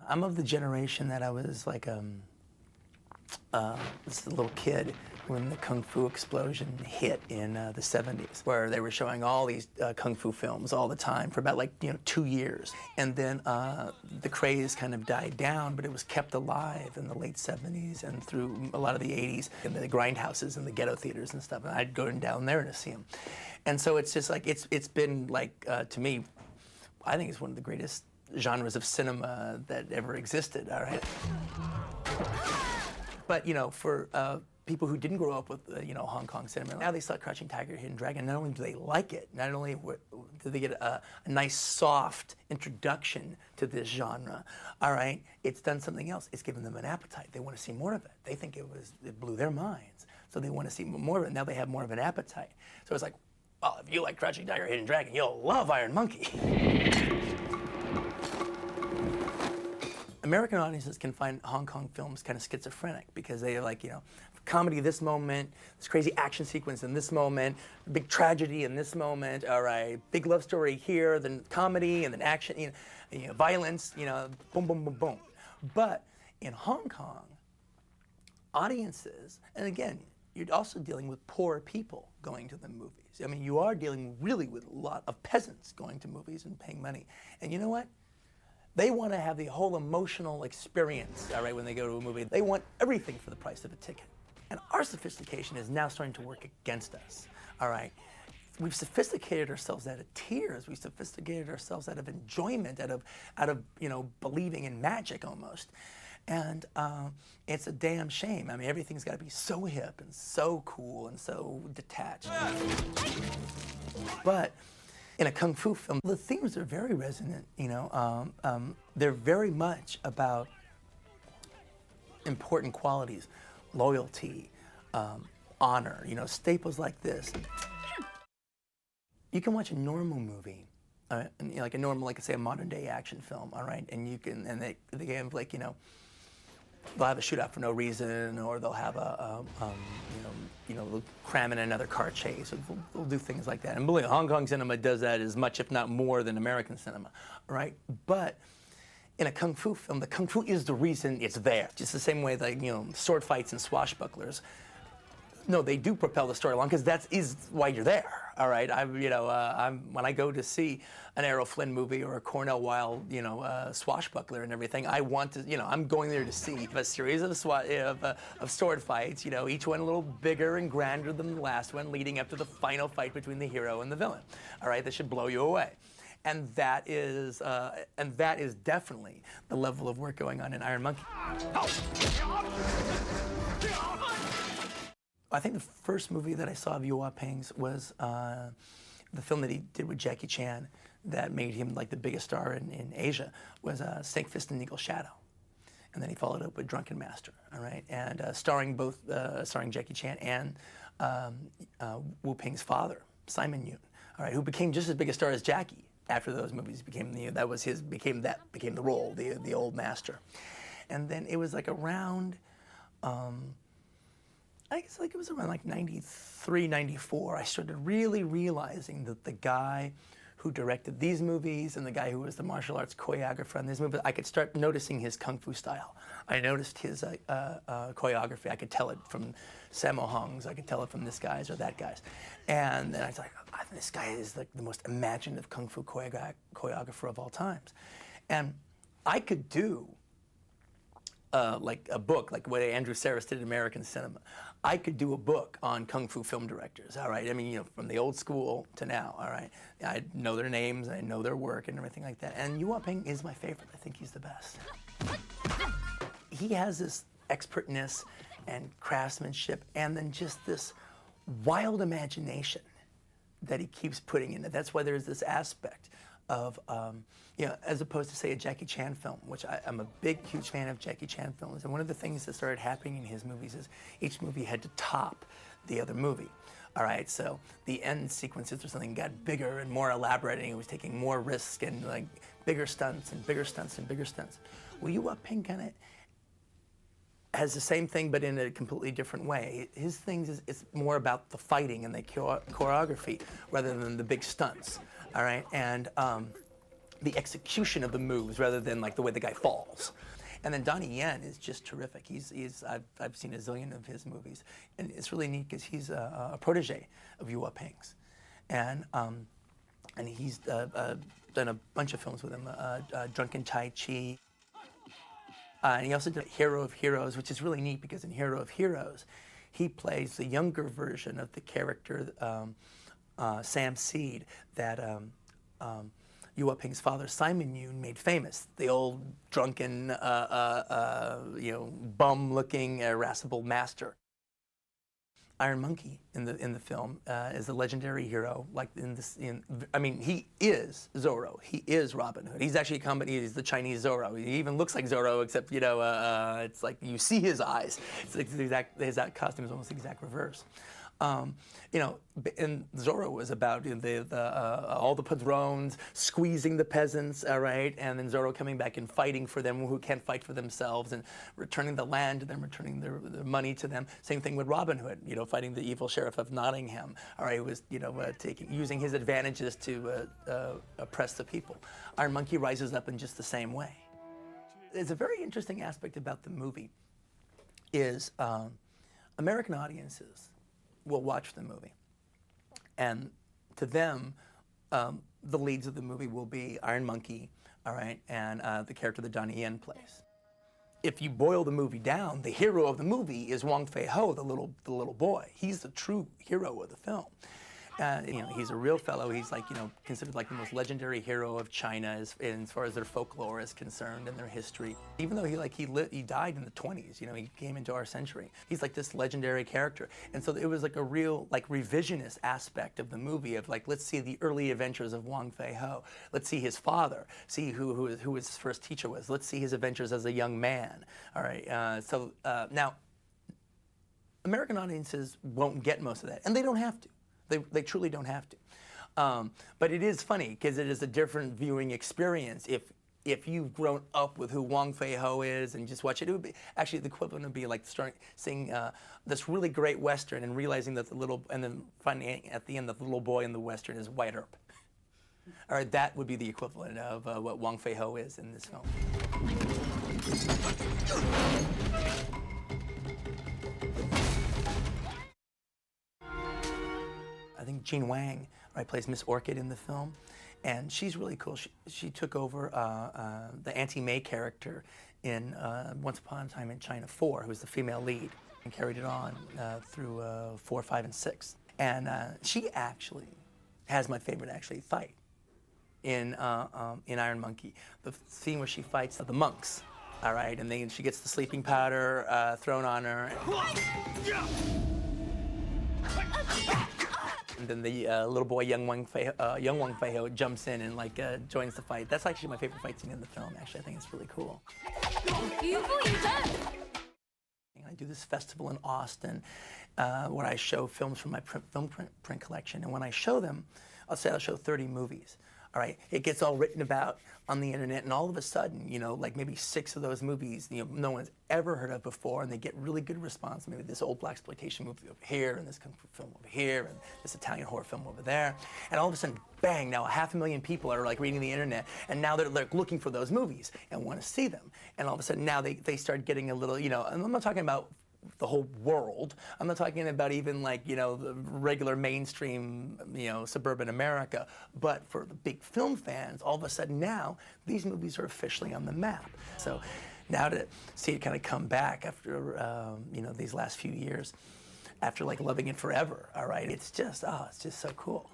I'm of the generation that I was like this little kid when the Kung Fu explosion hit in the 70s, where they were showing all these Kung Fu films all the time for about 2 years. And then the craze kind of died down, but it was kept alive in the late 70s and through a lot of the 80s in the grindhouses and the ghetto theaters and stuff. And I'd go down there to see them. And so it's just like, it's been like, to me, I think it's one of the greatest genres of cinema that ever existed, all right? But, for people who didn't grow up with, Hong Kong cinema, now they saw Crouching Tiger, Hidden Dragon. Not only do they like it, not only do they get a nice, soft introduction to this genre, all right, it's done something else. It's given them an appetite. They want to see more of it. They think it blew their minds, so they want to see more of it. Now they have more of an appetite. So it's like, well, if you like Crouching Tiger, Hidden Dragon, you'll love Iron Monkey. American audiences can find Hong Kong films kind of schizophrenic because they are like, comedy this moment, this crazy action sequence in this moment, big tragedy in this moment, all right, big love story here, then comedy, and then action, violence, boom, boom, boom, boom. But in Hong Kong, audiences, and again, you're also dealing with poor people going to the movies. I mean, you are dealing really with a lot of peasants going to movies and paying money. And you know what? They want to have the whole emotional experience, all right, when they go to a movie. They want everything for the price of a ticket. And our sophistication is now starting to work against us, all right? We've sophisticated ourselves out of tears. We've sophisticated ourselves out of enjoyment, out of believing in magic almost. And it's a damn shame. I mean, everything's got to be so hip and so cool and so detached. But in a Kung Fu film, the themes are very resonant, they're very much about important qualities, loyalty, honor, staples like this. You can watch a normal movie, like a normal, like say a modern day action film, all right, and they have they'll have a shootout for no reason, or they'll have they'll cram in another car chase. They'll do things like that. And believe me, Hong Kong cinema does that as much, if not more, than American cinema, right? But in a Kung Fu film, the Kung Fu is the reason it's there. Just the same way that, sword fights and swashbucklers, no, they do propel the story along because that is why you're there. All right, when I go to see an Errol Flynn movie or a Cornell Wilde, swashbuckler and everything, I want to, I'm going there to see a series of sword fights. Each one a little bigger and grander than the last one, leading up to the final fight between the hero and the villain. All right, that should blow you away. And that is definitely the level of work going on in Iron Monkey. I think the first movie that I saw of Yua Peng's was the film that he did with Jackie Chan that made him like the biggest star in Asia, was Snake Fist and Eagle Shadow. And then he followed up with Drunken Master, all right? And starring Jackie Chan and Wu Peng's father, Simon Yun, all right, who became just as big a star as Jackie after those movies. Became the role, the old master. And then it was like around, I guess it was around like 93, 94, I started really realizing that the guy who directed these movies and the guy who was the martial arts choreographer on these movies, I could start noticing his Kung Fu style. I noticed his choreography. I could tell it from Sammo Hung's, I could tell it from this guy's or that guy's. And then I was like, this guy is like the most imaginative Kung Fu choreographer of all times. And I could do like a book, like what Andrew Sarris did in American cinema. I could do a book on Kung Fu film directors, all right? I mean, from the old school to now, all right? I know their names, I know their work and everything like that. And Yua Peng is my favorite. I think he's the best. He has this expertness and craftsmanship and then just this wild imagination that he keeps putting in it. That's why there's this aspect of, as opposed to, say, a Jackie Chan film, which I'm a big, huge fan of Jackie Chan films. And one of the things that started happening in his movies is each movie had to top the other movie. All right, so the end sequences or something got bigger and more elaborate, and he was taking more risks and like bigger stunts and bigger stunts and bigger stunts. Well, Yua Peng kind of has the same thing, but in a completely different way. His things is more about the fighting and the choreography rather than the big stunts. All right, and the execution of the moves rather than like the way the guy falls. And then Donnie Yen is just terrific. I've seen a zillion of his movies, and it's really neat because he's a protege of Yua Ping's, and he's done a bunch of films with him, Drunken Tai Chi. And he also did Hero of Heroes, which is really neat because in Hero of Heroes, he plays the younger version of the character Sam Seed that Yua Ping's father, Simon Yoon, made famous. The old drunken, bum-looking, irascible master. Iron Monkey in the film is a legendary hero. Like he is Zorro. He is Robin Hood. He's actually he's the Chinese Zorro. He even looks like Zorro, except it's like you see his eyes. It's like his costume is almost the exact reverse. And Zorro was about all the padrones squeezing the peasants, all right, and then Zorro coming back and fighting for them who can't fight for themselves, and returning the land to them, returning their money to them. Same thing with Robin Hood, fighting the evil sheriff of Nottingham, all right, who was using his advantages to oppress the people. Iron Monkey rises up in just the same way. There's a very interesting aspect about the movie is American audiences will watch the movie, and to them, the leads of the movie will be Iron Monkey, all right, and the character that Donnie Yen plays. If you boil the movie down, the hero of the movie is Wong Fei-ho, the little boy. He's the true hero of the film. He's a real fellow. He's considered like the most legendary hero of China as far as their folklore is concerned and their history. Even though he died in the 20s, he came into our century. He's like this legendary character, and so it was like a real revisionist aspect of the movie of let's see the early adventures of Wong Fei-ho. Let's see his father. See who his first teacher was. Let's see his adventures as a young man. All right. Now, American audiences won't get most of that, and they don't have to. They truly don't have to. But it is funny because it is a different viewing experience. If you've grown up with who Wong Fei-ho is and just watch it, it would be actually the equivalent would be like seeing this really great Western and realizing that and then finding at the end that the little boy in the Western is White Earp. All right, that would be the equivalent of what Wong Fei-ho is in this film. I think Jean Wang, right, plays Miss Orchid in the film, and she's really cool. She took over the Auntie May character in Once Upon a Time in China 4, who was the female lead, and carried it on through 4, 5, and 6. And she actually has my favorite fight in Iron Monkey, the scene where she fights the monks, all right, and then she gets the sleeping powder thrown on her. And then the little boy, young Wong Fei-ho, jumps in and joins the fight. That's actually my favorite fight scene in the film. Actually, I think it's really cool. I do this festival in Austin where I show films from my print collection, and when I show them, I'll show 30 movies. All right, it gets all written about on the internet, and all of a sudden, maybe 6 of those movies, no one's ever heard of before, and they get really good response. Maybe this old blaxploitation movie over here, and this kung fu film over here, and this Italian horror film over there, and all of a sudden, bang! Now 500,000 people are reading the internet, and now they're looking for those movies and want to see them, and all of a sudden now they start getting a little, and I'm not talking about the whole world. I'm not talking about even the regular mainstream, suburban America, but for the big film fans, all of a sudden now, these movies are officially on the map. So now to see it kind of come back after, these last few years, after loving it forever, all right, it's just so cool.